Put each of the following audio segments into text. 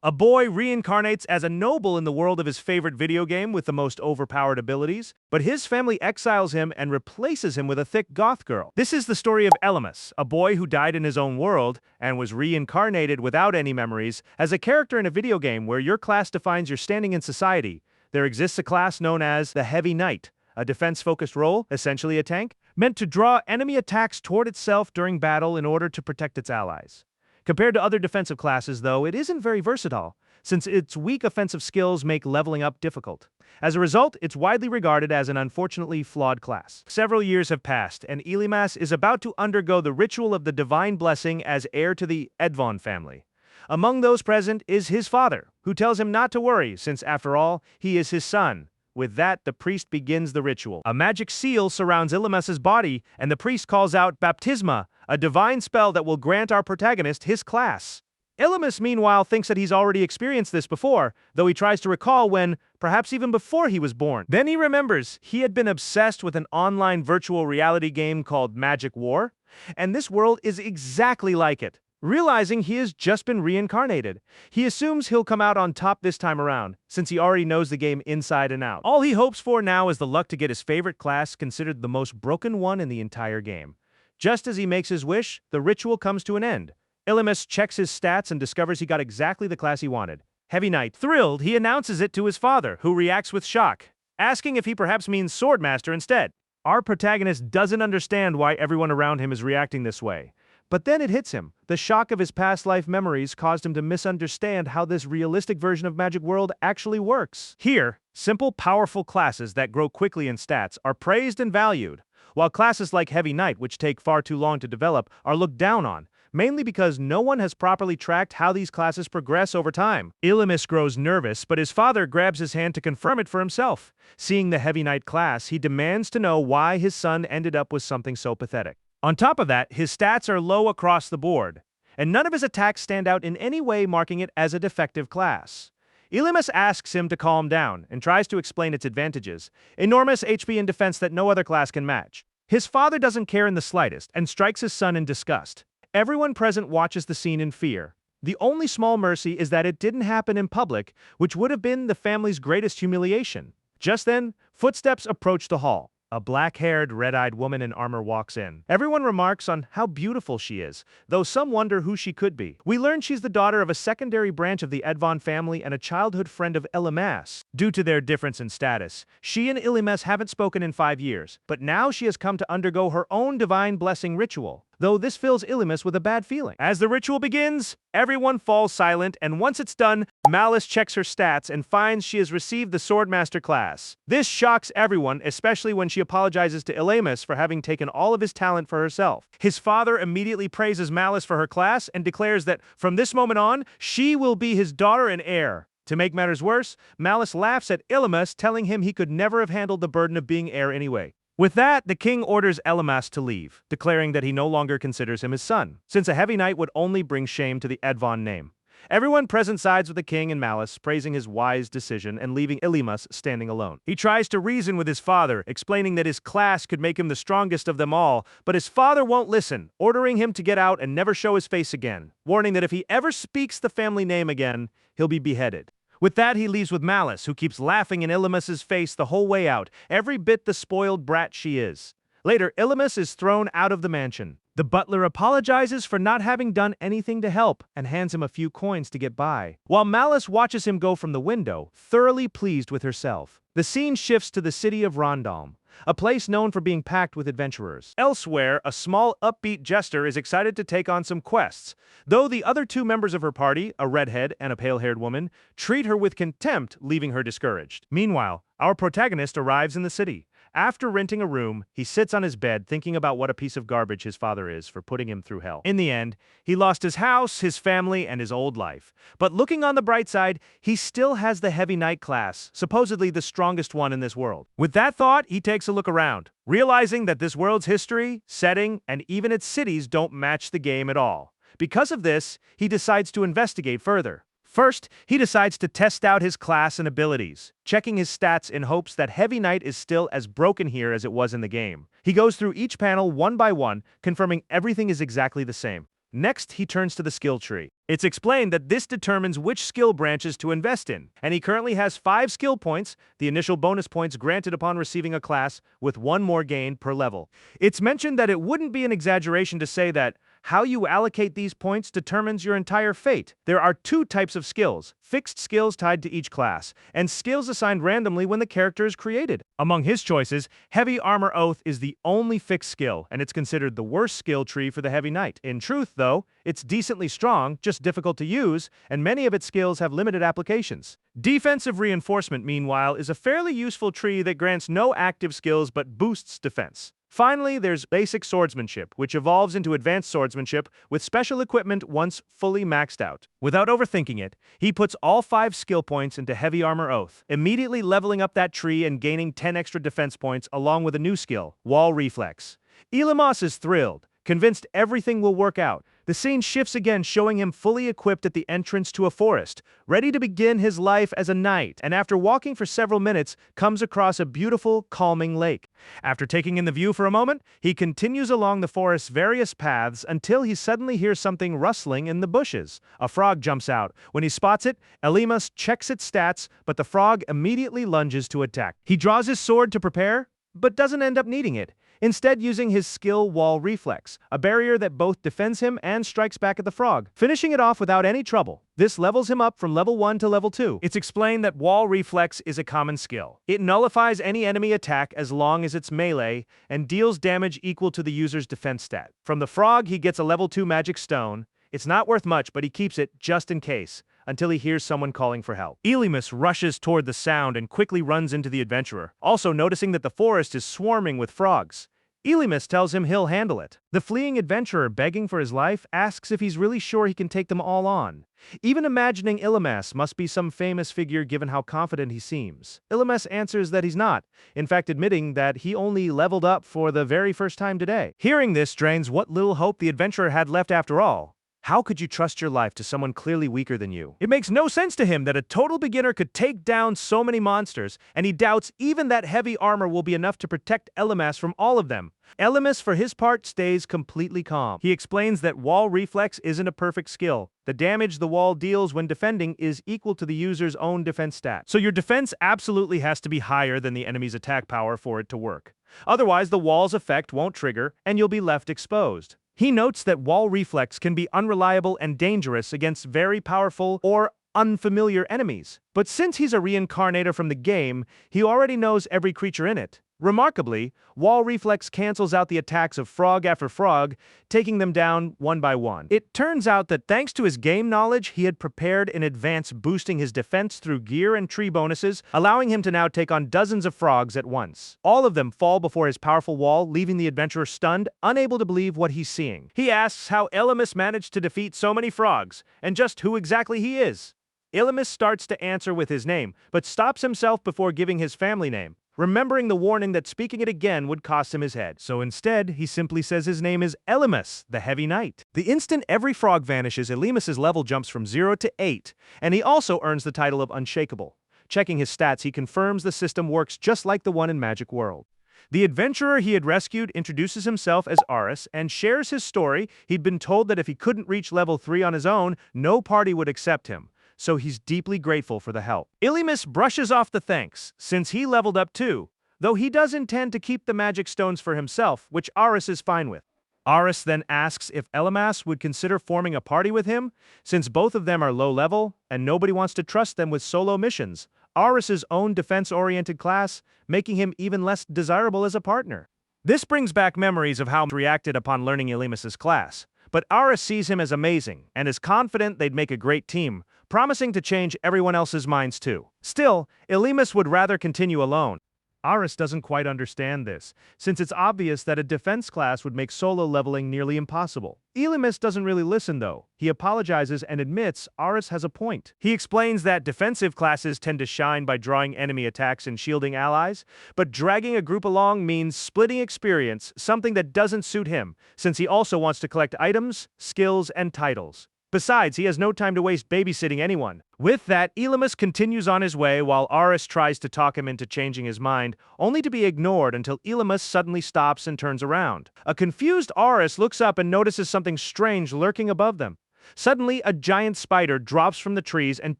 A boy reincarnates as a noble in the world of his favorite video game with the most overpowered abilities, but his family exiles him and replaces him with a thick goth girl. This is the story of Elymas, a boy who died in his own world and was reincarnated without any memories as a character in a video game where your class defines your standing in society. There exists a class known as the Heavy Knight, a defense-focused role, essentially a tank, meant to draw enemy attacks toward itself during battle in order to protect its allies. Compared to other defensive classes, though, it isn't very versatile, since its weak offensive skills make leveling up difficult. As a result, it's widely regarded as an unfortunately flawed class. Several years have passed, and Elymas is about to undergo the ritual of the divine blessing as heir to the Edvon family. Among those present is his father, who tells him not to worry, since after all, he is his son. With that, the priest begins the ritual. A magic seal surrounds Elymas's body, and the priest calls out Baptisma, a divine spell that will grant our protagonist his class. Elymas, meanwhile, thinks that he's already experienced this before, though he tries to recall when, perhaps even before he was born. Then he remembers he had been obsessed with an online virtual reality game called Magic War, and this world is exactly like it. Realizing he has just been reincarnated, he assumes he'll come out on top this time around, since he already knows the game inside and out. All he hopes for now is the luck to get his favorite class considered the most broken one in the entire game. Just as he makes his wish, the ritual comes to an end. Elymas checks his stats and discovers he got exactly the class he wanted. Heavy Knight. Thrilled, he announces it to his father, who reacts with shock, asking if he perhaps means Swordmaster instead. Our protagonist doesn't understand why everyone around him is reacting this way. But then it hits him. The shock of his past life memories caused him to misunderstand how this realistic version of Magic World actually works. Here, simple, powerful classes that grow quickly in stats are praised and valued, while classes like Heavy Knight, which take far too long to develop, are looked down on, mainly because no one has properly tracked how these classes progress over time. Elymas grows nervous, but his father grabs his hand to confirm it for himself. Seeing the Heavy Knight class, he demands to know why his son ended up with something so pathetic. On top of that, his stats are low across the board, and none of his attacks stand out in any way, marking it as a defective class. Elymas asks him to calm down and tries to explain its advantages: enormous HP and defense that no other class can match. His father doesn't care in the slightest and strikes his son in disgust. Everyone present watches the scene in fear. The only small mercy is that it didn't happen in public, which would have been the family's greatest humiliation. Just then, footsteps approach the hall. A black-haired, red-eyed woman in armor walks in. Everyone remarks on how beautiful she is, though some wonder who she could be. We learn she's the daughter of a secondary branch of the Edvon family and a childhood friend of Elymas. Due to their difference in status, she and Elymas haven't spoken in 5 years, but now she has come to undergo her own divine blessing ritual, though this fills Elymas with a bad feeling. As the ritual begins, everyone falls silent, and once it's done, Malice checks her stats and finds she has received the Swordmaster class. This shocks everyone, especially when she apologizes to Elymas for having taken all of his talent for herself. His father immediately praises Malice for her class and declares that from this moment on, she will be his daughter and heir. To make matters worse, Malice laughs at Elymas, telling him he could never have handled the burden of being heir anyway. With that, the king orders Elymas to leave, declaring that he no longer considers him his son, since a Heavy Knight would only bring shame to the Edvon name. Everyone present sides with the king and Malice, praising his wise decision and leaving Elymas standing alone. He tries to reason with his father, explaining that his class could make him the strongest of them all, but his father won't listen, ordering him to get out and never show his face again, warning that if he ever speaks the family name again, he'll be beheaded. With that, he leaves with Malice, who keeps laughing in Elymas's face the whole way out, every bit the spoiled brat she is. Later, Elymas is thrown out of the mansion. The butler apologizes for not having done anything to help and hands him a few coins to get by, while Malice watches him go from the window, thoroughly pleased with herself. The scene shifts to the city of Rondalm, a place known for being packed with adventurers. Elsewhere, a small, upbeat jester is excited to take on some quests, though the other two members of her party, a redhead and a pale-haired woman, treat her with contempt, leaving her discouraged. Meanwhile, our protagonist arrives in the city. After renting a room, he sits on his bed thinking about what a piece of garbage his father is for putting him through hell. In the end, he lost his house, his family, and his old life. But looking on the bright side, he still has the Heavy Knight class, supposedly the strongest one in this world. With that thought, he takes a look around, realizing that this world's history, setting, and even its cities don't match the game at all. Because of this, he decides to investigate further. First, he decides to test out his class and abilities, checking his stats in hopes that Heavy Knight is still as broken here as it was in the game. He goes through each panel one by one, confirming everything is exactly the same. Next, he turns to the skill tree. It's explained that this determines which skill branches to invest in, and he currently has 5 skill points, the initial bonus points granted upon receiving a class, with 1 more gained per level. It's mentioned that it wouldn't be an exaggeration to say that how you allocate these points determines your entire fate. There are 2 types of skills, fixed skills tied to each class, and skills assigned randomly when the character is created. Among his choices, Heavy Armor Oath is the only fixed skill, and it's considered the worst skill tree for the Heavy Knight. In truth, though, it's decently strong, just difficult to use, and many of its skills have limited applications. Defensive Reinforcement, meanwhile, is a fairly useful tree that grants no active skills but boosts defense. Finally, there's Basic Swordsmanship, which evolves into Advanced Swordsmanship with special equipment once fully maxed out. Without overthinking it, he puts all 5 skill points into Heavy Armor Oath, immediately leveling up that tree and gaining 10 extra defense points along with a new skill, Wall Reflex. Elymas is thrilled, convinced everything will work out. The scene shifts again, showing him fully equipped at the entrance to a forest, ready to begin his life as a knight, and after walking for several minutes, comes across a beautiful, calming lake. After taking in the view for a moment, he continues along the forest's various paths until he suddenly hears something rustling in the bushes. A frog jumps out. When he spots it, Elymas checks its stats, but the frog immediately lunges to attack. He draws his sword to prepare, but doesn't end up needing it, instead using his skill Wall Reflex, a barrier that both defends him and strikes back at the frog, finishing it off without any trouble. This levels him up from level 1 to level 2. It's explained that Wall Reflex is a common skill. It nullifies any enemy attack as long as it's melee, and deals damage equal to the user's defense stat. From the frog, he gets a level 2 magic stone. It's not worth much, but he keeps it just in case, until he hears someone calling for help. Elymas rushes toward the sound and quickly runs into the adventurer, also noticing that the forest is swarming with frogs. Elymas tells him he'll handle it. The fleeing adventurer, begging for his life, asks if he's really sure he can take them all on. Even imagining Elymas must be some famous figure given how confident he seems. Elymas answers that he's not, in fact admitting that he only leveled up for the very first time today. Hearing this drains what little hope the adventurer had left after all. How could you trust your life to someone clearly weaker than you? It makes no sense to him that a total beginner could take down so many monsters, and he doubts even that heavy armor will be enough to protect Elymas from all of them. Elymas, for his part, stays completely calm. He explains that Wall Reflex isn't a perfect skill. The damage the wall deals when defending is equal to the user's own defense stat. So your defense absolutely has to be higher than the enemy's attack power for it to work. Otherwise, the wall's effect won't trigger, and you'll be left exposed. He notes that Wall Reflex can be unreliable and dangerous against very powerful or unfamiliar enemies. But since he's a reincarnator from the game, he already knows every creature in it. Remarkably, Wall Reflex cancels out the attacks of frog after frog, taking them down one by one. It turns out that thanks to his game knowledge, he had prepared in advance, boosting his defense through gear and tree bonuses, allowing him to now take on dozens of frogs at once. All of them fall before his powerful wall, leaving the adventurer stunned, unable to believe what he's seeing. He asks how Elymas managed to defeat so many frogs, and just who exactly he is. Elymas starts to answer with his name, but stops himself before giving his family name, remembering the warning that speaking it again would cost him his head. So instead, he simply says his name is Elymas, the Heavy Knight. The instant every frog vanishes, Elymas's level jumps from 0 to 8, and he also earns the title of Unshakable. Checking his stats, he confirms the system works just like the one in Magic World. The adventurer he had rescued introduces himself as Aris and shares his story. He'd been told that if he couldn't reach level 3 on his own, no party would accept him, so he's deeply grateful for the help. Elymas brushes off the thanks, since he leveled up too, though he does intend to keep the magic stones for himself, which Aris is fine with. Aris then asks if Elymas would consider forming a party with him, since both of them are low level, and nobody wants to trust them with solo missions. Aris's own defense-oriented class, making him even less desirable as a partner. This brings back memories of how he reacted upon learning Elymas's class, but Aris sees him as amazing, and is confident they'd make a great team, promising to change everyone else's minds too. Still, Elymas would rather continue alone. Aris doesn't quite understand this, since it's obvious that a defense class would make solo leveling nearly impossible. Elymas doesn't really listen though. He apologizes and admits Aris has a point. He explains that defensive classes tend to shine by drawing enemy attacks and shielding allies, but dragging a group along means splitting experience, something that doesn't suit him, since he also wants to collect items, skills, and titles. Besides, he has no time to waste babysitting anyone. With that, Elymas continues on his way while Aris tries to talk him into changing his mind, only to be ignored until Elymas suddenly stops and turns around. A confused Aris looks up and notices something strange lurking above them. Suddenly, a giant spider drops from the trees and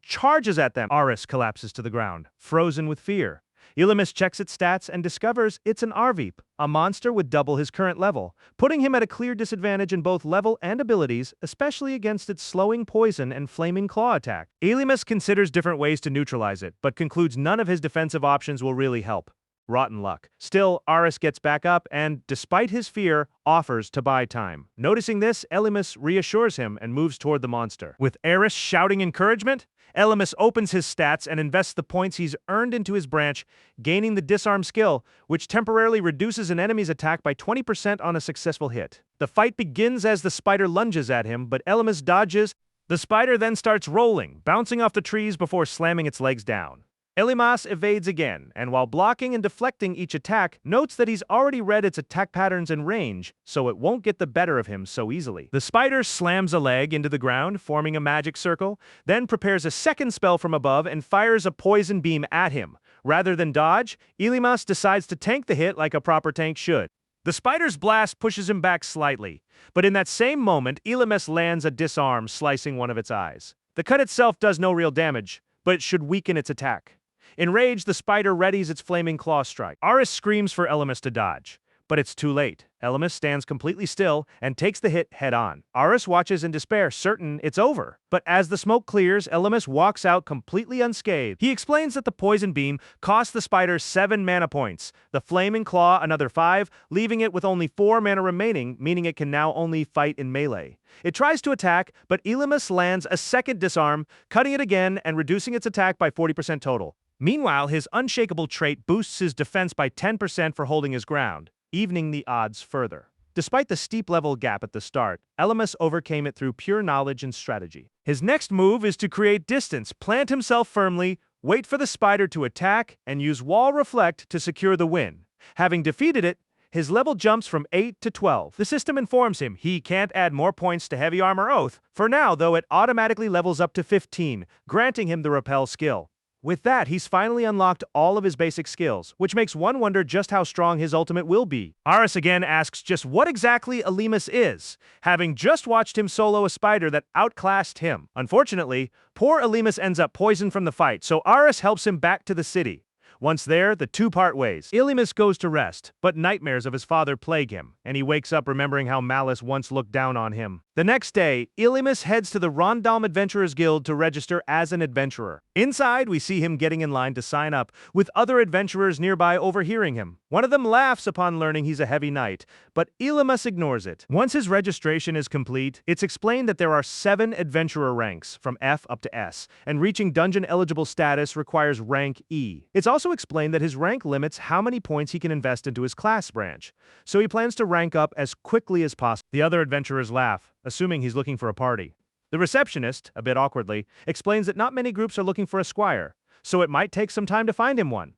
charges at them. Aris collapses to the ground, frozen with fear. Elymas checks its stats and discovers it's an Arveep, a monster with double his current level, putting him at a clear disadvantage in both level and abilities, especially against its slowing poison and flaming claw attack. Elymas considers different ways to neutralize it, but concludes none of his defensive options will really help. Rotten luck. Still, Aris gets back up and, despite his fear, offers to buy time. Noticing this, Elymas reassures him and moves toward the monster. With Aris shouting encouragement, Elymas opens his stats and invests the points he's earned into his branch, gaining the disarm skill, which temporarily reduces an enemy's attack by 20% on a successful hit. The fight begins as the spider lunges at him, but Elymas dodges. The spider then starts rolling, bouncing off the trees before slamming its legs down. Elymas evades again, and while blocking and deflecting each attack, notes that he's already read its attack patterns and range, so it won't get the better of him so easily. The spider slams a leg into the ground, forming a magic circle, then prepares a second spell from above and fires a poison beam at him. Rather than dodge, Elymas decides to tank the hit like a proper tank should. The spider's blast pushes him back slightly, but in that same moment, Elymas lands a disarm, slicing one of its eyes. The cut itself does no real damage, but it should weaken its attack. Enraged, the spider readies its flaming claw strike. Aris screams for Elymas to dodge, but it's too late. Elymas stands completely still and takes the hit head-on. Aris watches in despair, certain it's over. But as the smoke clears, Elymas walks out completely unscathed. He explains that the poison beam cost the spider 7 mana points, the flaming claw another 5, leaving it with only 4 mana remaining, meaning it can now only fight in melee. It tries to attack, but Elymas lands a second disarm, cutting it again and reducing its attack by 40% total. Meanwhile, his unshakable trait boosts his defense by 10% for holding his ground, evening the odds further. Despite the steep level gap at the start, Elymas overcame it through pure knowledge and strategy. His next move is to create distance, plant himself firmly, wait for the spider to attack, and use Wall Reflect to secure the win. Having defeated it, his level jumps from 8 to 12. The system informs him he can't add more points to Heavy Armor Oath. For now, though, it automatically levels up to 15, granting him the Repel skill. With that, he's finally unlocked all of his basic skills, which makes one wonder just how strong his ultimate will be. Aris again asks just what exactly Elymas is, having just watched him solo a spider that outclassed him. Unfortunately, poor Elymas ends up poisoned from the fight, so Aris helps him back to the city. Once there, the two part ways. Elymas goes to rest, but nightmares of his father plague him, and he wakes up remembering how Malice once looked down on him. The next day, Elymas heads to the Rondalm Adventurers Guild to register as an adventurer. Inside, we see him getting in line to sign up, with other adventurers nearby overhearing him. One of them laughs upon learning he's a heavy knight, but Elymas ignores it. Once his registration is complete, it's explained that there are 7 adventurer ranks, from F up to S, and reaching dungeon-eligible status requires rank E. It's also explained that his rank limits how many points he can invest into his class branch, so he plans to rank up as quickly as possible. The other adventurers laugh, assuming he's looking for a party. The receptionist, a bit awkwardly, explains that not many groups are looking for a squire, so it might take some time to find him one.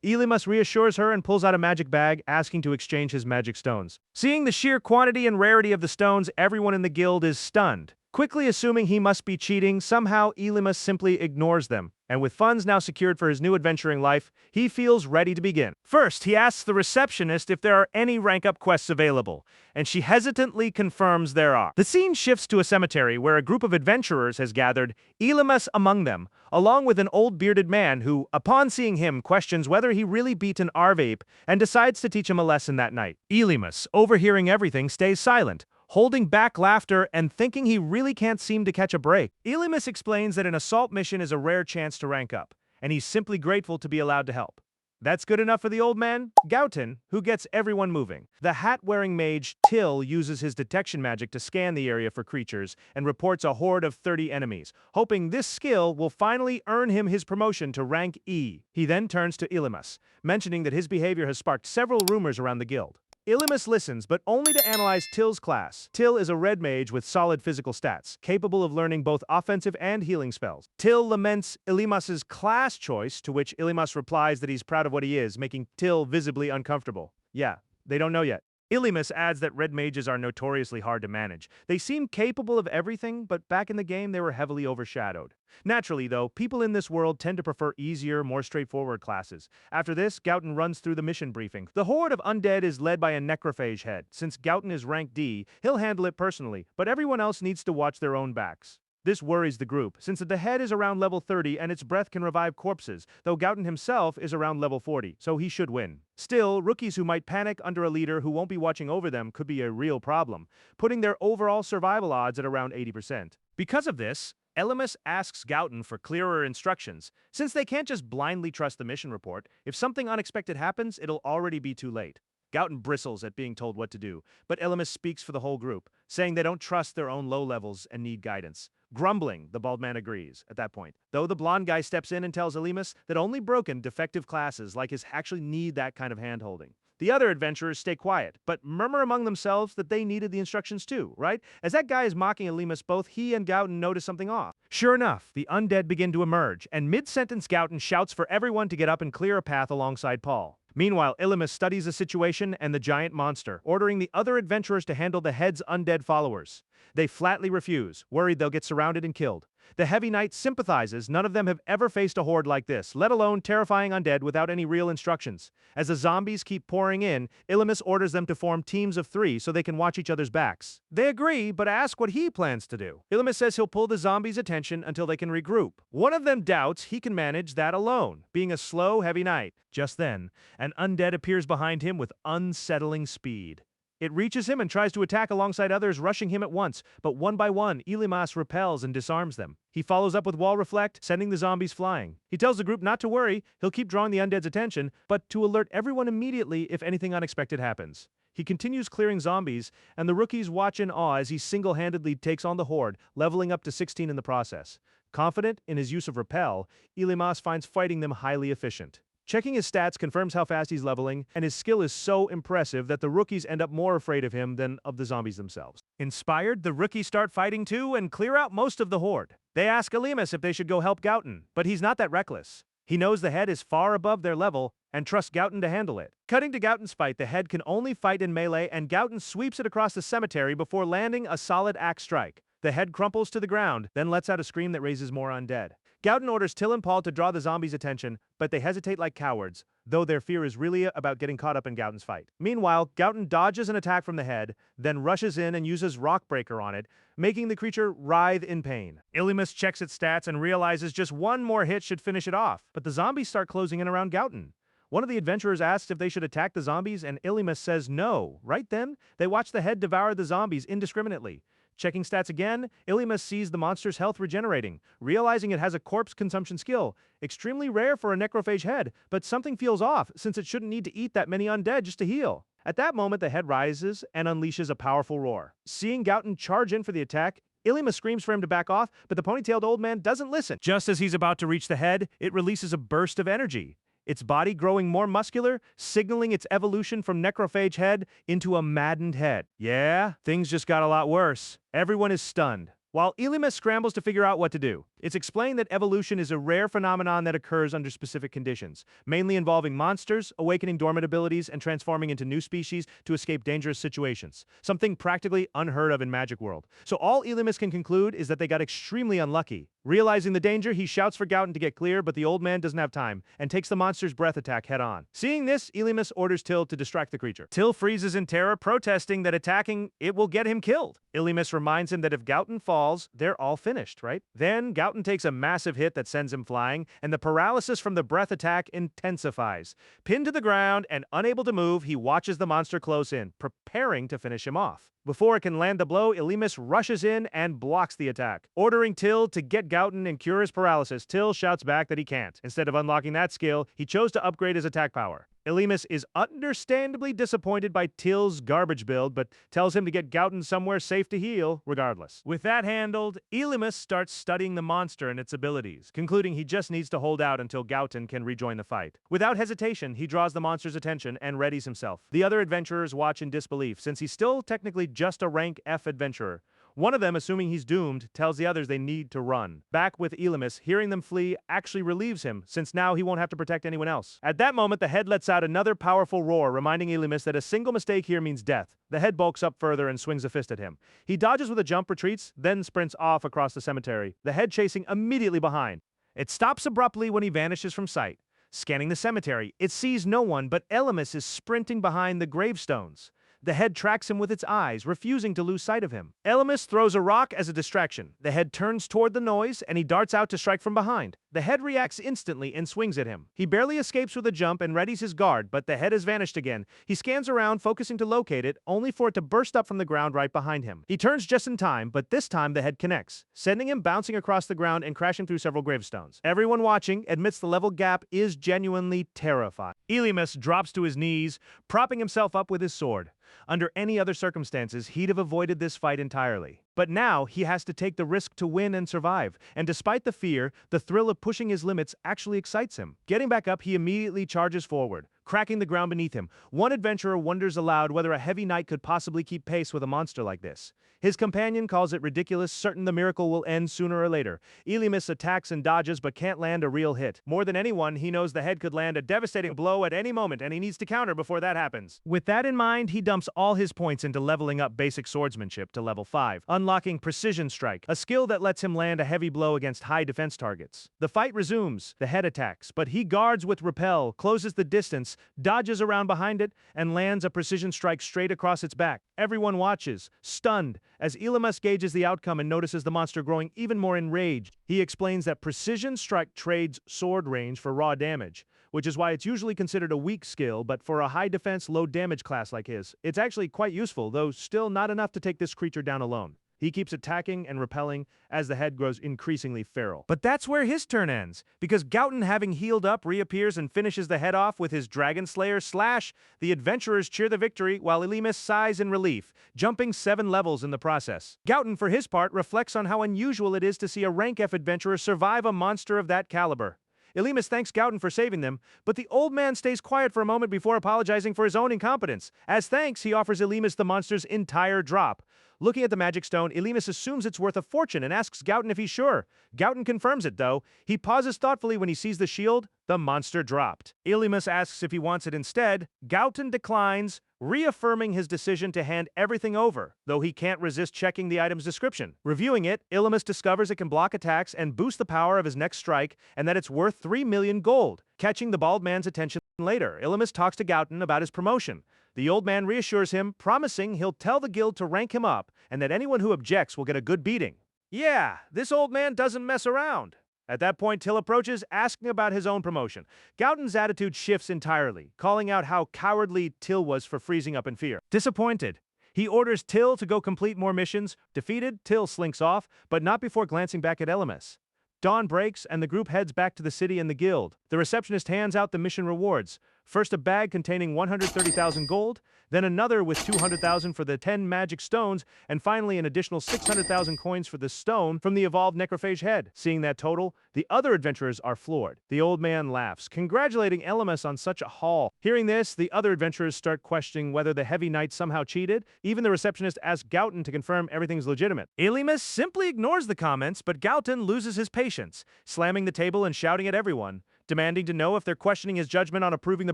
Elymas reassures her and pulls out a magic bag, asking to exchange his magic stones. Seeing the sheer quantity and rarity of the stones, everyone in the guild is stunned. Quickly assuming he must be cheating, somehow Elymas simply ignores them, and with funds now secured for his new adventuring life, he feels ready to begin. First, he asks the receptionist if there are any rank-up quests available, and she hesitantly confirms there are. The scene shifts to a cemetery where a group of adventurers has gathered, Elymas among them, along with an old bearded man who, upon seeing him, questions whether he really beat an Arveep and decides to teach him a lesson that night. Elymas, overhearing everything, stays silent, holding back laughter and thinking he really can't seem to catch a break. Elymas explains that an assault mission is a rare chance to rank up, and he's simply grateful to be allowed to help. That's good enough for the old man, Gauton, who gets everyone moving. The hat-wearing mage, Till, uses his detection magic to scan the area for creatures and reports a horde of 30 enemies, hoping this skill will finally earn him his promotion to rank E. He then turns to Elymas, mentioning that his behavior has sparked several rumors around the guild. Elymas listens, but only to analyze Till's class. Till is a red mage with solid physical stats, capable of learning both offensive and healing spells. Till laments Elymas's class choice, to which Elymas replies that he's proud of what he is, making Till visibly uncomfortable. Yeah, they don't know yet. Illimus adds that red mages are notoriously hard to manage. They seem capable of everything, but back in the game they were heavily overshadowed. Naturally, though, people in this world tend to prefer easier, more straightforward classes. After this, Gauten runs through the mission briefing. The horde of undead is led by a necrophage head. Since Gauten is rank D, he'll handle it personally, but everyone else needs to watch their own backs. This worries the group, since the head is around level 30 and its breath can revive corpses, though Gauten himself is around level 40, so he should win. Still, rookies who might panic under a leader who won't be watching over them could be a real problem, putting their overall survival odds at around 80%. Because of this, Ellimus asks Gauten for clearer instructions. Since they can't just blindly trust the mission report, if something unexpected happens, it'll already be too late. Gauten bristles at being told what to do, but Ellimus speaks for the whole group, saying they don't trust their own low levels and need guidance. Grumbling, the bald man agrees at that point, though the blonde guy steps in and tells Ellimus that only broken, defective classes like his actually need that kind of hand-holding. The other adventurers stay quiet, but murmur among themselves that they needed the instructions too, right? As that guy is mocking Ellimus, both he and Gauten notice something off. Sure enough, the undead begin to emerge, and mid-sentence Gauten shouts for everyone to get up and clear a path alongside Paul. Meanwhile, Illimus studies the situation and the giant monster, ordering the other adventurers to handle the head's undead followers. They flatly refuse, worried they'll get surrounded and killed. The Heavy Knight sympathizes. None of them have ever faced a horde like this, let alone terrifying undead without any real instructions. As the zombies keep pouring in, Illimus orders them to form teams of 3 so they can watch each other's backs. They agree, but ask what he plans to do. Illimus says he'll pull the zombies' attention until they can regroup. One of them doubts he can manage that alone, being a slow Heavy Knight. Just then, an undead appears behind him with unsettling speed. It reaches him and tries to attack alongside others, rushing him at once, but one by one, Illimus repels and disarms them. He follows up with Wall Reflect, sending the zombies flying. He tells the group not to worry, he'll keep drawing the undead's attention, but to alert everyone immediately if anything unexpected happens. He continues clearing zombies, and the rookies watch in awe as he single-handedly takes on the horde, leveling up to 16 in the process. Confident in his use of Repel, Illimus finds fighting them highly efficient. Checking his stats confirms how fast he's leveling, and his skill is so impressive that the rookies end up more afraid of him than of the zombies themselves. Inspired, the rookies start fighting too and clear out most of the horde. They ask Illimus if they should go help Gauten, but he's not that reckless. He knows the head is far above their level and trusts Gauten to handle it. Cutting to Gauten's fight, the head can only fight in melee, and Gauten sweeps it across the cemetery before landing a solid axe strike. The head crumples to the ground, then lets out a scream that raises more undead. Gauten orders Till and Paul to draw the zombies' attention, but they hesitate like cowards, though their fear is really about getting caught up in Gauten's fight. Meanwhile, Gauten dodges an attack from the head, then rushes in and uses Rockbreaker on it, making the creature writhe in pain. Illimus checks its stats and realizes just one more hit should finish it off, but the zombies start closing in around Gauten. One of the adventurers asks if they should attack the zombies, and Illimus says no. Right then, they watch the head devour the zombies indiscriminately. Checking stats again, Illimus sees the monster's health regenerating, realizing it has a corpse consumption skill. Extremely rare for a necrophage head, but something feels off since it shouldn't need to eat that many undead just to heal. At that moment, the head rises and unleashes a powerful roar. Seeing Gauten charge in for the attack, Illimus screams for him to back off, but the ponytailed old man doesn't listen. Just as he's about to reach the head, it releases a burst of energy. Its body growing more muscular, signaling its evolution from necrophage head into a maddened head. Yeah, things just got a lot worse. Everyone is stunned, while Illimus scrambles to figure out what to do. It's explained that evolution is a rare phenomenon that occurs under specific conditions, mainly involving monsters, awakening dormant abilities, and transforming into new species to escape dangerous situations. Something practically unheard of in Magic World. So all Illimus can conclude is that they got extremely unlucky. Realizing the danger, he shouts for Gauten to get clear, but the old man doesn't have time, and takes the monster's breath attack head-on. Seeing this, Illimus orders Till to distract the creature. Till freezes in terror, protesting that attacking it will get him killed. Illimus reminds him that if Gauten falls, they're all finished, right? Then, Gauten takes a massive hit that sends him flying, and the paralysis from the breath attack intensifies. Pinned to the ground and unable to move, he watches the monster close in, preparing to finish him off. Before it can land the blow, Illimus rushes in and blocks the attack. Ordering Till to get Gauten and cure his paralysis, Till shouts back that he can't. Instead of unlocking that skill, he chose to upgrade his attack power. Illimus is understandably disappointed by Till's garbage build, but tells him to get Gauten somewhere safe to heal, regardless. With that handled, Illimus starts studying the monster and its abilities, concluding he just needs to hold out until Gauten can rejoin the fight. Without hesitation, he draws the monster's attention and readies himself. The other adventurers watch in disbelief, since he's still technically just a rank F adventurer. One of them, assuming he's doomed, tells the others they need to run. Back with Elymas, hearing them flee actually relieves him, since now he won't have to protect anyone else. At that moment, the head lets out another powerful roar, reminding Elymas that a single mistake here means death. The head bulks up further and swings a fist at him. He dodges with a jump, retreats, then sprints off across the cemetery, the head chasing immediately behind. It stops abruptly when he vanishes from sight. Scanning the cemetery, it sees no one, but Elymas is sprinting behind the gravestones. The head tracks him with its eyes, refusing to lose sight of him. Elymas throws a rock as a distraction. The head turns toward the noise, and he darts out to strike from behind. The head reacts instantly and swings at him. He barely escapes with a jump and readies his guard, but the head has vanished again. He scans around, focusing to locate it, only for it to burst up from the ground right behind him. He turns just in time, but this time the head connects, sending him bouncing across the ground and crashing through several gravestones. Everyone watching admits the level gap is genuinely terrifying. Elymas drops to his knees, propping himself up with his sword. Under any other circumstances, he'd have avoided this fight entirely. But now, he has to take the risk to win and survive, and despite the fear, the thrill of pushing his limits actually excites him. Getting back up, he immediately charges forward, cracking the ground beneath him. One adventurer wonders aloud whether a heavy knight could possibly keep pace with a monster like this. His companion calls it ridiculous, certain the miracle will end sooner or later. Elymas attacks and dodges but can't land a real hit. More than anyone, he knows the head could land a devastating blow at any moment, and he needs to counter before that happens. With that in mind, he dumps all his points into leveling up basic swordsmanship to level 5, unlocking Precision Strike, a skill that lets him land a heavy blow against high defense targets. The fight resumes. The head attacks, but he guards with Repel, closes the distance, dodges around behind it, and lands a precision strike straight across its back. Everyone watches, stunned, as Elymas gauges the outcome and notices the monster growing even more enraged. He explains that Precision Strike trades sword range for raw damage, which is why it's usually considered a weak skill, but for a high defense, low damage class like his, it's actually quite useful, though still not enough to take this creature down alone. He keeps attacking and repelling as the head grows increasingly feral. But that's where his turn ends, because Gauton, having healed up, reappears and finishes the head off with his Dragon Slayer slash. The adventurers cheer the victory, while Elymas sighs in relief, jumping 7 levels in the process. Gauton, for his part, reflects on how unusual it is to see a rank F adventurer survive a monster of that caliber. Elymas thanks Gauton for saving them, but the old man stays quiet for a moment before apologizing for his own incompetence. As thanks, he offers Elymas the monster's entire drop. Looking at the magic stone, Elymas assumes it's worth a fortune and asks Gauton if he's sure. Gauton confirms it, though. He pauses thoughtfully when he sees the shield. The monster dropped. Elymas asks if he wants it instead. Gauton declines, reaffirming his decision to hand everything over, though he can't resist checking the item's description. Reviewing it, Elymas discovers it can block attacks and boost the power of his next strike, and that it's worth 3 million gold. Catching the bald man's attention later, Elymas talks to Gauton about his promotion. The old man reassures him, promising he'll tell the guild to rank him up, and that anyone who objects will get a good beating. Yeah, this old man doesn't mess around. At that point, Till approaches, asking about his own promotion. Gauton's attitude shifts entirely, calling out how cowardly Till was for freezing up in fear. Disappointed, he orders Till to go complete more missions. Defeated, Till slinks off, but not before glancing back at Elymas. Dawn breaks, and the group heads back to the city and the guild. The receptionist hands out the mission rewards. First a bag containing 130,000 gold, then another with 200,000 for the 10 magic stones, and finally an additional 600,000 coins for the stone from the evolved necrophage head. Seeing that total, the other adventurers are floored. The old man laughs, congratulating Elymas on such a haul. Hearing this, the other adventurers start questioning whether the heavy knight somehow cheated. Even the receptionist asks Gauton to confirm everything's legitimate. Elymas simply ignores the comments, but Gauton loses his patience, slamming the table and shouting at everyone, demanding to know if they're questioning his judgment on approving the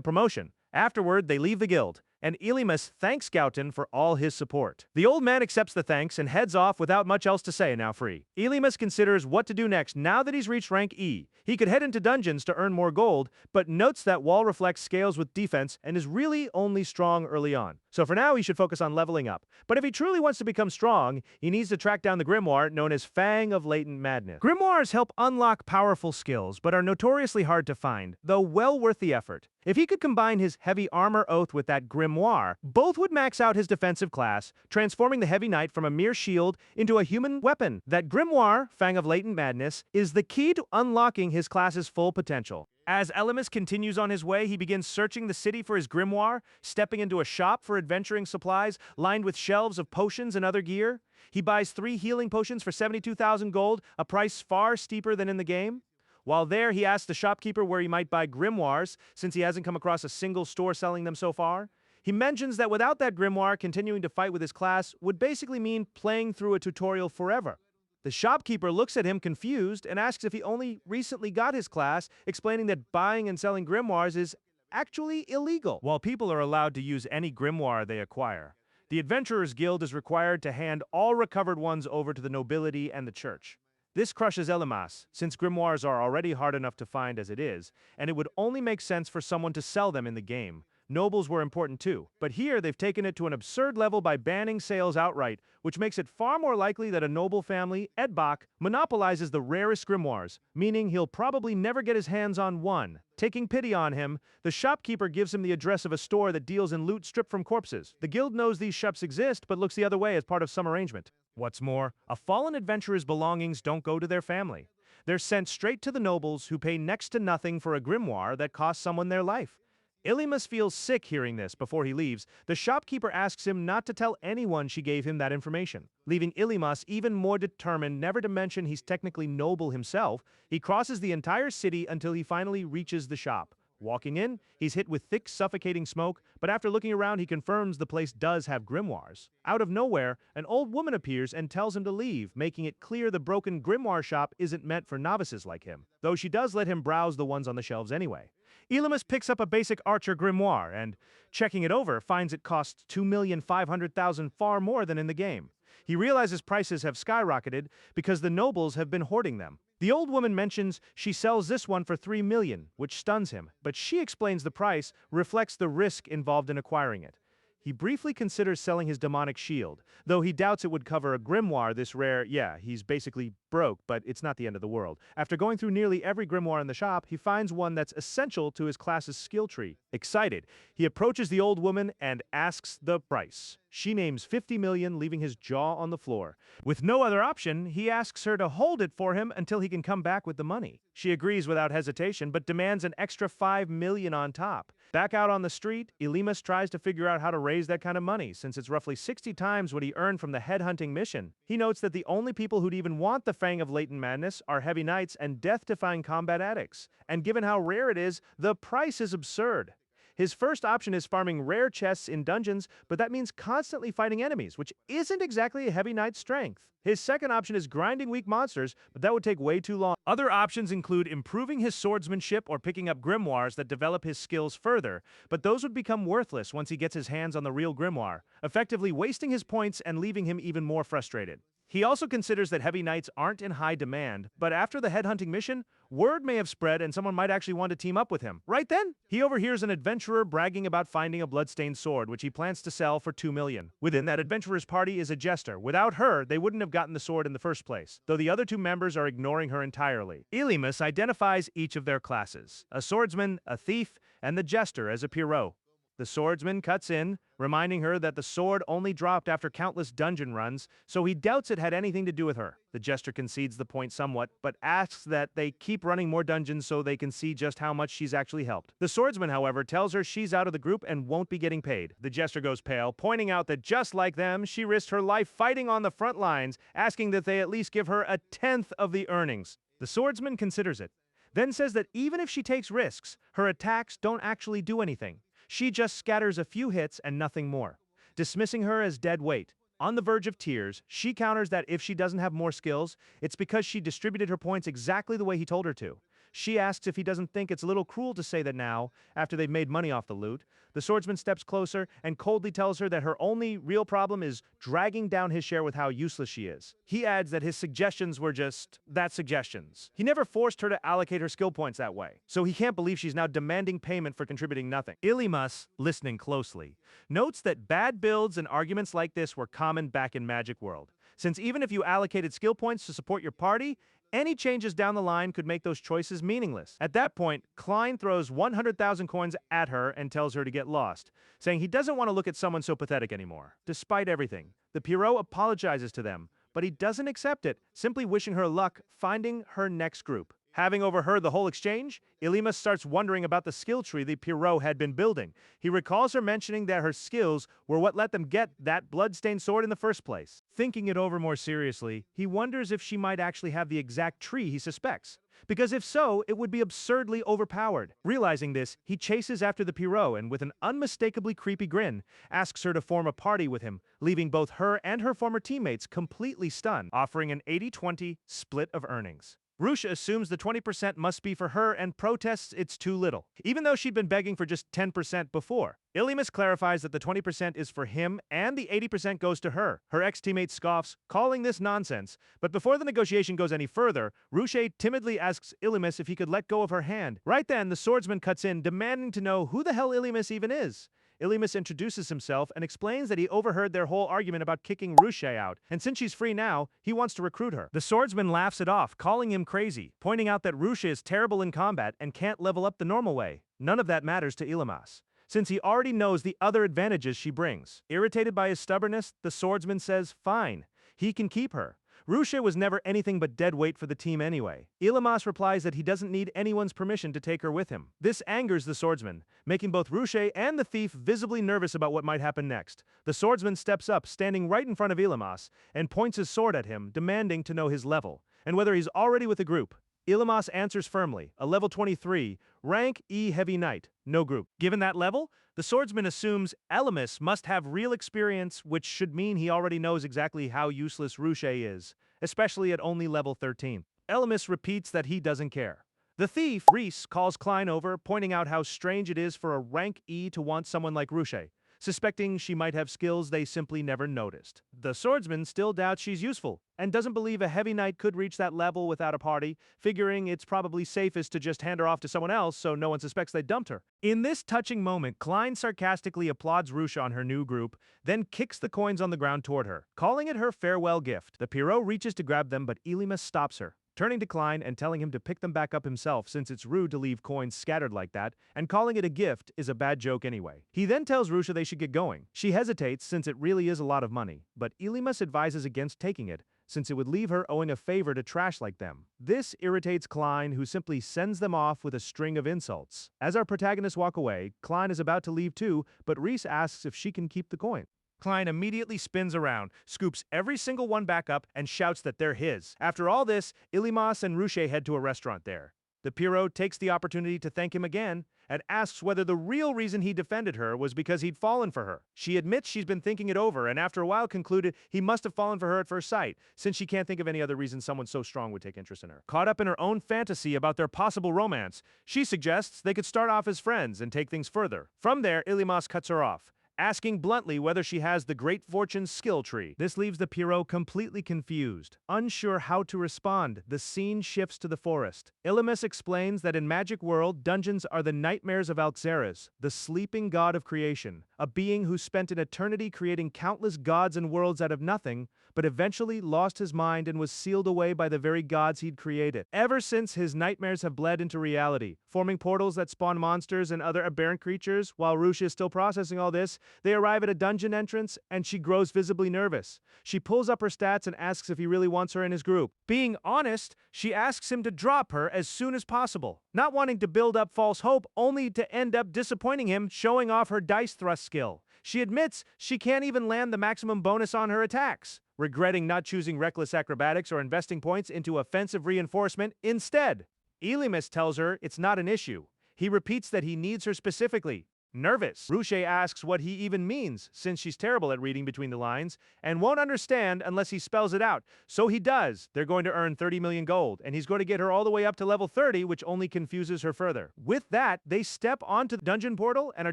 promotion. Afterward, they leave the guild, and Elymas thanks Gauton for all his support. The old man accepts the thanks and heads off without much else to say, now free. Elymas considers what to do next now that he's reached rank E. He could head into dungeons to earn more gold, but notes that Wall Reflect scales with defense and is really only strong early on. So for now, he should focus on leveling up. But if he truly wants to become strong, he needs to track down the grimoire known as Fang of Latent Madness. Grimoires help unlock powerful skills, but are notoriously hard to find, though well worth the effort. If he could combine his heavy armor oath with that grimoire, both would max out his defensive class, transforming the heavy knight from a mere shield into a human weapon. That grimoire, Fang of Latent Madness, is the key to unlocking his class's full potential. As Elymas continues on his way, he begins searching the city for his grimoire, stepping into a shop for adventuring supplies lined with shelves of potions and other gear. He buys 3 healing potions for 72,000 gold, a price far steeper than in the game. While there, he asks the shopkeeper where he might buy grimoires, since he hasn't come across a single store selling them so far. He mentions that without that grimoire, continuing to fight with his class would basically mean playing through a tutorial forever. The shopkeeper looks at him confused and asks if he only recently got his class, explaining that buying and selling grimoires is actually illegal, while people are allowed to use any grimoire they acquire. The Adventurers Guild is required to hand all recovered ones over to the nobility and the church. This crushes Elimas, since grimoires are already hard enough to find as it is, and it would only make sense for someone to sell them in the game. Nobles were important too, but here they've taken it to an absurd level by banning sales outright, which makes it far more likely that a noble family, Edbach, monopolizes the rarest grimoires, meaning he'll probably never get his hands on one. Taking pity on him, the shopkeeper gives him the address of a store that deals in loot stripped from corpses. The guild knows these shops exist, but looks the other way as part of some arrangement. What's more, a fallen adventurer's belongings don't go to their family. They're sent straight to the nobles, who pay next to nothing for a grimoire that costs someone their life. Ilimas feels sick hearing this. Before he leaves, the shopkeeper asks him not to tell anyone she gave him that information. Leaving Ilimas even more determined never to mention he's technically noble himself, he crosses the entire city until he finally reaches the shop. Walking in, he's hit with thick, suffocating smoke, but after looking around, he confirms the place does have grimoires. Out of nowhere, an old woman appears and tells him to leave, making it clear the broken grimoire shop isn't meant for novices like him, though she does let him browse the ones on the shelves anyway. Ilimas picks up a basic archer grimoire and, checking it over, finds it costs 2,500,000, far more than in the game. He realizes prices have skyrocketed because the nobles have been hoarding them. The old woman mentions she sells this one for 3 million, which stuns him, but she explains the price reflects the risk involved in acquiring it. He briefly considers selling his demonic shield, though he doubts it would cover a grimoire this rare. Yeah, he's basically broke, but it's not the end of the world. After going through nearly every grimoire in the shop, he finds one that's essential to his class's skill tree. Excited, he approaches the old woman and asks the price. She names 50 million, leaving his jaw on the floor. With no other option, he asks her to hold it for him until he can come back with the money. She agrees without hesitation, but demands an extra 5 million on top. Back out on the street, Ilimas tries to figure out how to raise that kind of money, since it's roughly 60 times what he earned from the headhunting mission. He notes that the only people who'd even want the Fang of Latent Madness are heavy knights and death-defying combat addicts. And given how rare it is, the price is absurd. His first option is farming rare chests in dungeons, but that means constantly fighting enemies, which isn't exactly a heavy knight's strength. His second option is grinding weak monsters, but that would take way too long. Other options include improving his swordsmanship or picking up grimoires that develop his skills further, but those would become worthless once he gets his hands on the real grimoire, effectively wasting his points and leaving him even more frustrated. He also considers that heavy knights aren't in high demand, but after the headhunting mission, word may have spread and someone might actually want to team up with him. Right then, he overhears an adventurer bragging about finding a bloodstained sword, which he plans to sell for 2 million. Within that adventurer's party is a jester. Without her, they wouldn't have gotten the sword in the first place, though the other two members are ignoring her entirely. Ilimas identifies each of their classes: a swordsman, a thief, and the jester as a Pierrot. The swordsman cuts in, reminding her that the sword only dropped after countless dungeon runs, so he doubts it had anything to do with her. The jester concedes the point somewhat, but asks that they keep running more dungeons so they can see just how much she's actually helped. The swordsman, however, tells her she's out of the group and won't be getting paid. The jester goes pale, pointing out that just like them, she risked her life fighting on the front lines, asking that they at least give her a tenth of the earnings. The swordsman considers it, then says that even if she takes risks, her attacks don't actually do anything. She just scatters a few hits and nothing more, dismissing her as dead weight. On the verge of tears, she counters that if she doesn't have more skills, it's because she distributed her points exactly the way he told her to. She asks if he doesn't think it's a little cruel to say that now, after they've made money off the loot. The swordsman steps closer and coldly tells her that her only real problem is dragging down his share with how useless she is. He adds that his suggestions were just that, suggestions. He never forced her to allocate her skill points that way, so he can't believe she's now demanding payment for contributing nothing. Ilimas, listening closely, notes that bad builds and arguments like this were common back in Magic World, since even if you allocated skill points to support your party, any changes down the line could make those choices meaningless. At that point, Klein throws 100,000 coins at her and tells her to get lost, saying he doesn't want to look at someone so pathetic anymore. Despite everything, the Pierrot apologizes to them, but he doesn't accept it, simply wishing her luck finding her next group. Having overheard the whole exchange, Ilimas starts wondering about the skill tree the Pierrot had been building. He recalls her mentioning that her skills were what let them get that bloodstained sword in the first place. Thinking it over more seriously, he wonders if she might actually have the exact tree he suspects. because if so, it would be absurdly overpowered. Realizing this, he chases after the Pierrot and with an unmistakably creepy grin, asks her to form a party with him, leaving both her and her former teammates completely stunned, offering an 80-20 split of earnings. Rusha assumes the 20% must be for her and protests it's too little, even though she'd been begging for just 10% before. Ilimas clarifies that the 20% is for him and the 80% goes to her. Her ex-teammate scoffs, calling this nonsense, but before the negotiation goes any further, Rusha timidly asks Ilimas if he could let go of her hand. Right then, the swordsman cuts in, demanding to know who the hell Ilimas even is. Ilimas introduces himself and explains that he overheard their whole argument about kicking Rusha out, and since she's free now, he wants to recruit her. The swordsman laughs it off, calling him crazy, pointing out that Rusha is terrible in combat and can't level up the normal way. None of that matters to Ilimas, since he already knows the other advantages she brings. Irritated by his stubbornness, the swordsman says, fine, he can keep her. Rusha was never anything but dead weight for the team anyway. Ilimas replies that he doesn't need anyone's permission to take her with him. This angers the swordsman, making both Rusha and the thief visibly nervous about what might happen next. The swordsman steps up, standing right in front of Ilimas, and points his sword at him, demanding to know his level, and whether he's already with the group. Ilimas answers firmly, a level 23, rank E heavy knight, no group. Given that level, the swordsman assumes Ilimas must have real experience, which should mean he already knows exactly how useless Rusha is, especially at only level 13. Ilimas repeats that he doesn't care. The thief, Reese, calls Klein over, pointing out how strange it is for a rank E to want someone like Rusha, suspecting she might have skills they simply never noticed. The swordsman still doubts she's useful, and doesn't believe a heavy knight could reach that level without a party, figuring it's probably safest to just hand her off to someone else so no one suspects they dumped her. In this touching moment, Klein sarcastically applauds Rusha on her new group, then kicks the coins on the ground toward her, calling it her farewell gift. The Pierrot reaches to grab them, but Ilimas stops her, turning to Klein and telling him to pick them back up himself since it's rude to leave coins scattered like that, and calling it a gift is a bad joke anyway. He then tells Rusha they should get going. She hesitates since it really is a lot of money, but Ilimas advises against taking it, since it would leave her owing a favor to trash like them. This irritates Klein, who simply sends them off with a string of insults. As our protagonists walk away, Klein is about to leave too, but Reese asks if she can keep the coin. Klein immediately spins around, scoops every single one back up, and shouts that they're his. After all this, Ilimas and Rusha head to a restaurant there. The Pierrot takes the opportunity to thank him again, and asks whether the real reason he defended her was because he'd fallen for her. She admits she's been thinking it over, and after a while concluded he must have fallen for her at first sight, since she can't think of any other reason someone so strong would take interest in her. Caught up in her own fantasy about their possible romance, she suggests they could start off as friends and take things further. From there, Ilimas cuts her off, asking bluntly whether she has the Great Fortune's skill tree. This leaves the Pierrot completely confused. Unsure how to respond, the scene shifts to the forest. Ilimas explains that in Magic World, dungeons are the nightmares of Alxeres, the sleeping god of creation, a being who spent an eternity creating countless gods and worlds out of nothing, but eventually lost his mind and was sealed away by the very gods he'd created. Ever since, his nightmares have bled into reality, forming portals that spawn monsters and other aberrant creatures. While Rusha is still processing all this, they arrive at a dungeon entrance, and she grows visibly nervous. She pulls up her stats and asks if he really wants her in his group. Being honest, she asks him to drop her as soon as possible, not wanting to build up false hope only to end up disappointing him, showing off her dice thrust skill. She admits she can't even land the maximum bonus on her attacks, regretting not choosing reckless acrobatics or investing points into offensive reinforcement instead. Ilimas tells her it's not an issue. He repeats that he needs her specifically. Nervous, Rusha asks what he even means, since she's terrible at reading between the lines, and won't understand unless he spells it out. So he does. They're going to earn 30 million gold, and he's going to get her all the way up to level 30, which only confuses her further. With that, they step onto the dungeon portal and are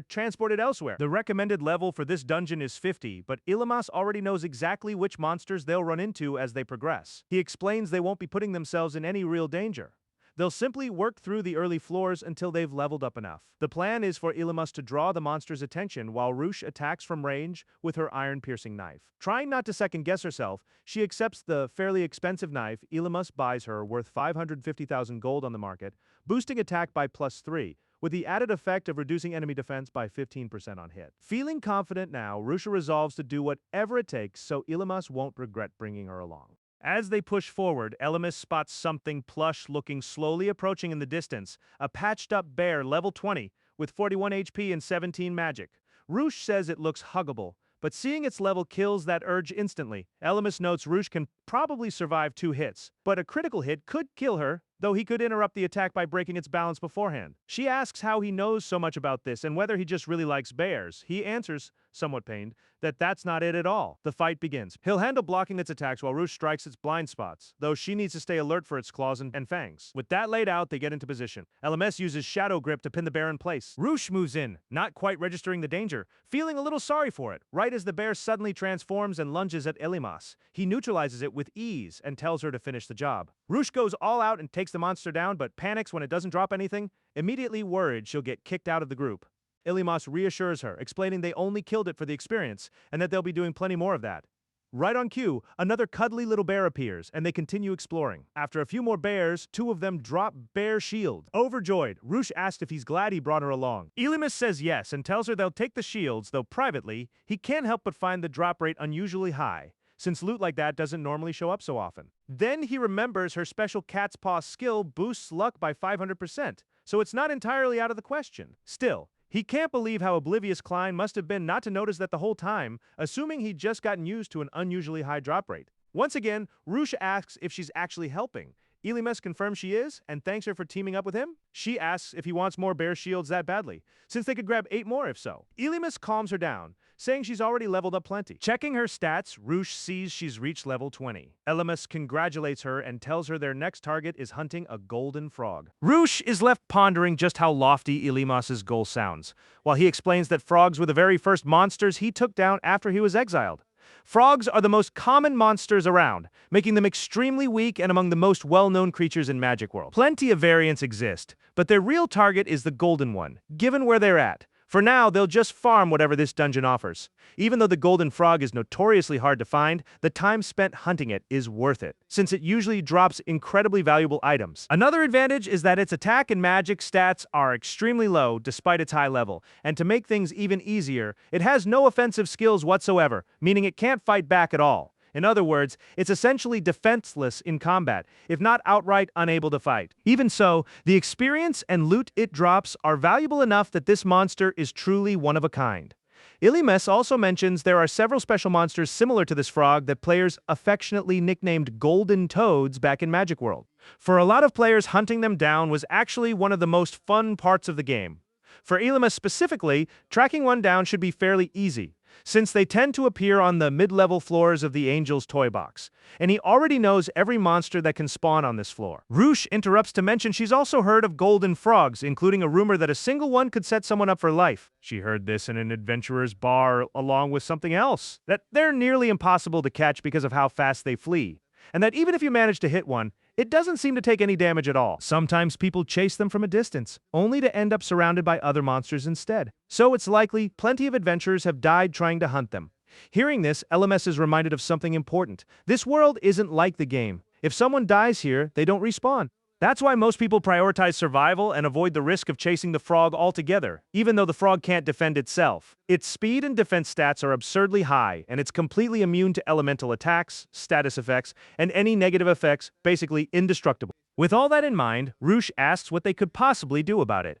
transported elsewhere. The recommended level for this dungeon is 50, but Ilimas already knows exactly which monsters they'll run into as they progress. He explains they won't be putting themselves in any real danger. They'll simply work through the early floors until they've leveled up enough. The plan is for Ilimas to draw the monster's attention while Rusha attacks from range with her iron-piercing knife. Trying not to second-guess herself, she accepts the fairly expensive knife Ilimas buys her, worth 550,000 gold on the market, boosting attack by +3, with the added effect of reducing enemy defense by 15% on hit. Feeling confident now, Rusha resolves to do whatever it takes so Ilimas won't regret bringing her along. As they push forward, Ilimas spots something plush looking slowly approaching in the distance, a patched-up bear level 20 with 41 HP and 17 magic. Rusha says it looks huggable, but seeing its level kills that urge instantly. Ilimas notes Rusha can probably survive 2 hits, but a critical hit could kill her, though he could interrupt the attack by breaking its balance beforehand. She asks how he knows so much about this and whether he just really likes bears. He answers, somewhat pained, that that's not it at all. The fight begins. He'll handle blocking its attacks while Roosh strikes its blind spots, though she needs to stay alert for its claws and fangs. With that laid out, they get into position. LMS uses Shadow Grip to pin the bear in place. Roosh moves in, not quite registering the danger, feeling a little sorry for it, right as the bear suddenly transforms and lunges at Elimas. He neutralizes it with ease and tells her to finish the job. Roosh goes all out and takes the monster down, but panics when it doesn't drop anything, immediately worried she'll get kicked out of the group. Ilimas reassures her, explaining they only killed it for the experience and that they'll be doing plenty more of that. Right on cue, another cuddly little bear appears, and they continue exploring. After a few more bears, two of them drop Bear Shield. Overjoyed, Roosh asks if he's glad he brought her along. Elimus says yes and tells her they'll take the shields, though privately, he can't help but find the drop rate unusually high, since loot like that doesn't normally show up so often. Then he remembers her special cat's paw skill boosts luck by 500%, so it's not entirely out of the question. Still, he can't believe how oblivious Klein must have been not to notice that the whole time, assuming he'd just gotten used to an unusually high drop rate. Once again, Roosh asks if she's actually helping. Elimes confirms she is, and thanks her for teaming up with him. She asks if he wants more bear shields that badly, since they could grab 8 more if so. Elimes calms her down, saying she's already leveled up plenty. Checking her stats, Roosh sees she's reached level 20. Elimus congratulates her and tells her their next target is hunting a golden frog. Roosh is left pondering just how lofty Elimas's goal sounds, while he explains that frogs were the very first monsters he took down after he was exiled. Frogs are the most common monsters around, making them extremely weak and among the most well-known creatures in Magic World. Plenty of variants exist, but their real target is the golden one, given where they're at. For now, they'll just farm whatever this dungeon offers. Even though the golden frog is notoriously hard to find, the time spent hunting it is worth it, since it usually drops incredibly valuable items. Another advantage is that its attack and magic stats are extremely low despite its high level, and to make things even easier, it has no offensive skills whatsoever, meaning it can't fight back at all. In other words, it's essentially defenseless in combat, if not outright unable to fight. Even so, the experience and loot it drops are valuable enough that this monster is truly one of a kind. Ilimes also mentions there are several special monsters similar to this frog that players affectionately nicknamed Golden Toads back in Magic World. For a lot of players, hunting them down was actually one of the most fun parts of the game. For Ilimes specifically, tracking one down should be fairly easy, since they tend to appear on the mid-level floors of the Angel's toy box, and he already knows every monster that can spawn on this floor. Roosh interrupts to mention she's also heard of golden frogs, including a rumor that a single one could set someone up for life. She heard this in an adventurer's bar along with something else, that they're nearly impossible to catch because of how fast they flee, and that even if you manage to hit one, it doesn't seem to take any damage at all. Sometimes people chase them from a distance, only to end up surrounded by other monsters instead. So it's likely plenty of adventurers have died trying to hunt them. Hearing this, LMS is reminded of something important. This world isn't like the game. If someone dies here, they don't respawn. That's why most people prioritize survival and avoid the risk of chasing the frog altogether, even though the frog can't defend itself. Its speed and defense stats are absurdly high, and it's completely immune to elemental attacks, status effects, and any negative effects, basically indestructible. With all that in mind, Roosh asks what they could possibly do about it.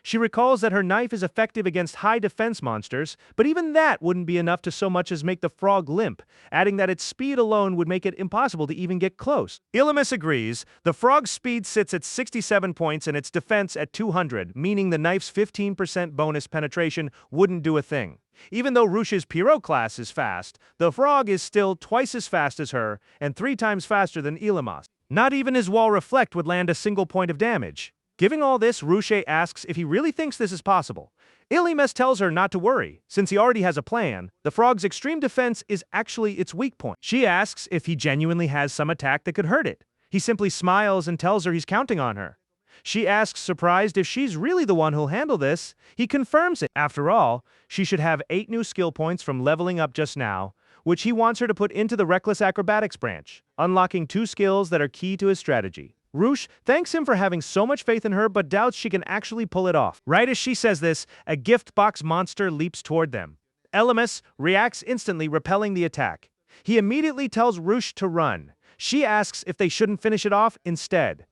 She recalls that her knife is effective against high defense monsters, but even that wouldn't be enough to so much as make the frog limp, adding that its speed alone would make it impossible to even get close. Ilimus agrees. The frog's speed sits at 67 points and its defense at 200, meaning the knife's 15% bonus penetration wouldn't do a thing. Even though Roosh's Pierrot class is fast, the frog is still twice as fast as her and 3 times faster than Ilimas. Not even his wall reflect would land a single point of damage. Giving all this, Roosh asks if he really thinks this is possible. Ilimes tells her not to worry, since he already has a plan. The frog's extreme defense is actually its weak point. She asks if he genuinely has some attack that could hurt it. He simply smiles and tells her he's counting on her. She asks, surprised, if she's really the one who'll handle this. He confirms it. After all, she should have 8 new skill points from leveling up just now, which he wants her to put into the Reckless Acrobatics branch, unlocking 2 skills that are key to his strategy. Roosh thanks him for having so much faith in her, but doubts she can actually pull it off. Right as she says this, a gift box monster leaps toward them. Ilimus reacts instantly, repelling the attack. He immediately tells Roosh to run. She asks if they shouldn't finish it off instead.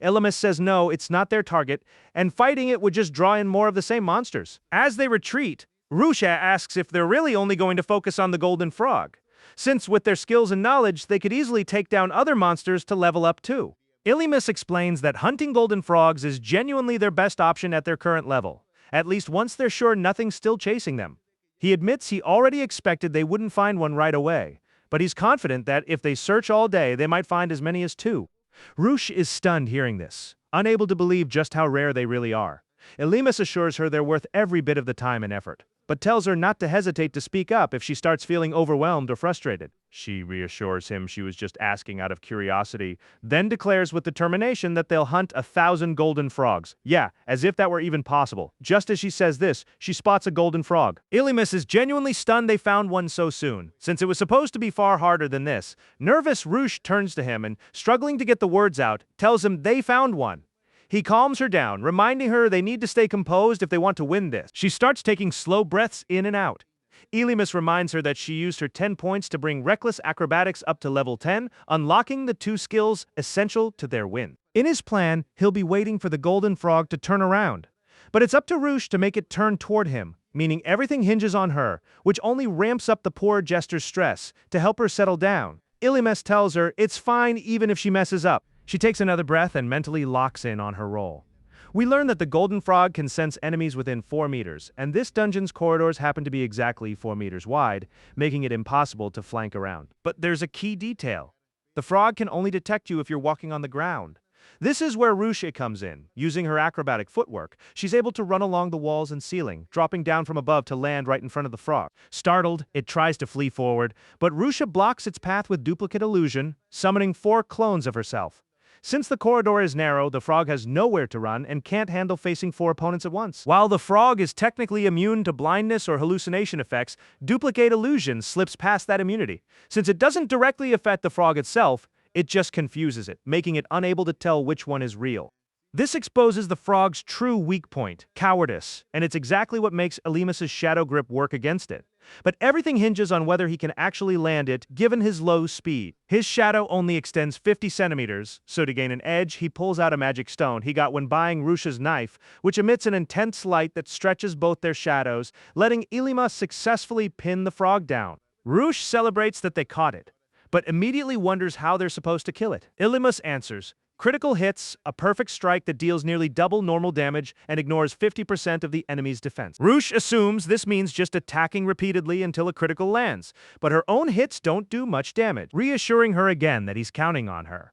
Ilimus says no, it's not their target, and fighting it would just draw in more of the same monsters. As they retreat, Roosh asks if they're really only going to focus on the golden frog, since with their skills and knowledge, they could easily take down other monsters to level up too. Illimus explains that hunting golden frogs is genuinely their best option at their current level, at least once they're sure nothing's still chasing them. He admits he already expected they wouldn't find one right away, but he's confident that if they search all day, they might find as many as two. Roosh is stunned hearing this, unable to believe just how rare they really are. Illimus assures her they're worth every bit of the time and effort, but tells her not to hesitate to speak up if she starts feeling overwhelmed or frustrated. She reassures him she was just asking out of curiosity, then declares with determination that they'll hunt 1,000 golden frogs. Yeah, as if that were even possible. Just as she says this, she spots a golden frog. Illimus is genuinely stunned they found one so soon, since it was supposed to be far harder than this. Nervous, Roosh turns to him and, struggling to get the words out, tells him they found one. He calms her down, reminding her they need to stay composed if they want to win this. She starts taking slow breaths in and out. Illimus reminds her that she used her 10 points to bring Reckless Acrobatics up to level 10, unlocking the 2 skills essential to their win. In his plan, he'll be waiting for the golden frog to turn around. But it's up to Roosh to make it turn toward him, meaning everything hinges on her, which only ramps up the poor jester's stress to help her settle down. Illimus tells her it's fine even if she messes up. She takes another breath and mentally locks in on her role. We learn that the golden frog can sense enemies within 4 meters, and this dungeon's corridors happen to be exactly 4 meters wide, making it impossible to flank around. But there's a key detail. The frog can only detect you if you're walking on the ground. This is where Roosh comes in. Using her acrobatic footwork, she's able to run along the walls and ceiling, dropping down from above to land right in front of the frog. Startled, it tries to flee forward, but Roosh blocks its path with duplicate illusion, summoning 4 clones of herself. Since the corridor is narrow, the frog has nowhere to run and can't handle facing 4 opponents at once. While the frog is technically immune to blindness or hallucination effects, duplicate illusion slips past that immunity. Since it doesn't directly affect the frog itself, it just confuses it, making it unable to tell which one is real. This exposes the frog's true weak point, cowardice, and it's exactly what makes Illimus's shadow grip work against it. But everything hinges on whether he can actually land it, given his low speed. His shadow only extends 50 centimeters, so to gain an edge, he pulls out a magic stone he got when buying Roosh's knife, which emits an intense light that stretches both their shadows, letting Illimus successfully pin the frog down. Roosh celebrates that they caught it, but immediately wonders how they're supposed to kill it. Illimus answers, critical hits, a perfect strike that deals nearly double normal damage and ignores 50% of the enemy's defense. Roosh assumes this means just attacking repeatedly until a critical lands, but her own hits don't do much damage, reassuring her again that he's counting on her.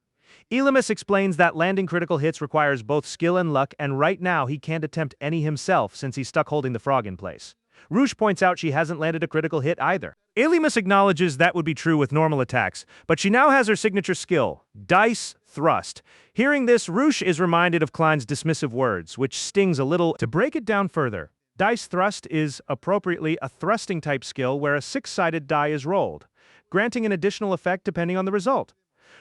Illimus explains that landing critical hits requires both skill and luck, and right now he can't attempt any himself since he's stuck holding the frog in place. Roosh points out she hasn't landed a critical hit either. Illimus acknowledges that would be true with normal attacks, but she now has her signature skill, Dice Thrust. Hearing this, Roosh is reminded of Klein's dismissive words, which stings a little. To break it down further, Dice Thrust is, appropriately, a thrusting-type skill where a 6-sided die is rolled, granting an additional effect depending on the result.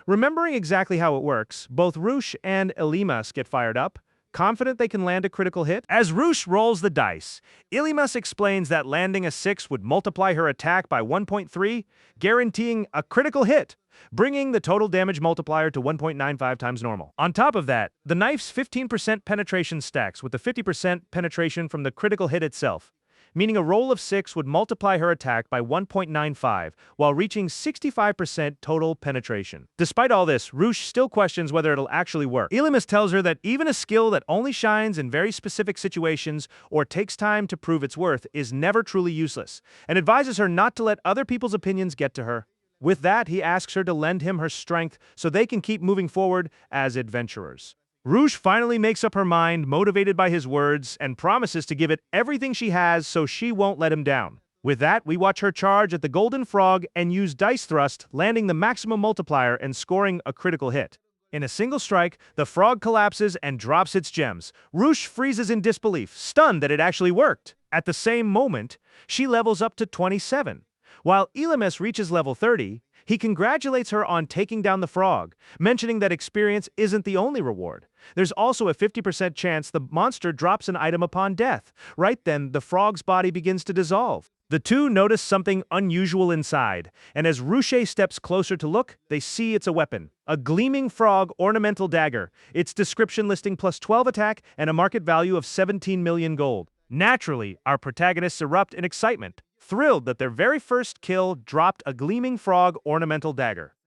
Remembering exactly how it works, both Roosh and Illimus get fired up, confident they can land a critical hit. As Roosh rolls the dice, Illimus explains that landing a 6 would multiply her attack by 1.3, guaranteeing a critical hit, bringing the total damage multiplier to 1.95 times normal. On top of that, the knife's 15% penetration stacks with the 50% penetration from the critical hit itself, meaning a roll of 6 would multiply her attack by 1.95 while reaching 65% total penetration. Despite all this, Roosh still questions whether it'll actually work. Illimus tells her that even a skill that only shines in very specific situations or takes time to prove its worth is never truly useless, and advises her not to let other people's opinions get to her. With that, he asks her to lend him her strength so they can keep moving forward as adventurers. Roosh finally makes up her mind, motivated by his words, and promises to give it everything she has so she won't let him down. With that, we watch her charge at the golden frog and use Dice Thrust, landing the maximum multiplier and scoring a critical hit. In a single strike, the frog collapses and drops its gems. Roosh freezes in disbelief, stunned that it actually worked. At the same moment, she levels up to 27. While Illimus reaches level 30, he congratulates her on taking down the frog, mentioning that experience isn't the only reward. There's also a 50% chance the monster drops an item upon death. Right then, the frog's body begins to dissolve. The two notice something unusual inside, and as Roosh steps closer to look, they see it's a weapon. A gleaming frog ornamental dagger, its description listing plus 12 attack and a market value of 17 million gold. Naturally, our protagonists erupt in excitement, thrilled that their very first kill dropped a gleaming frog ornamental dagger.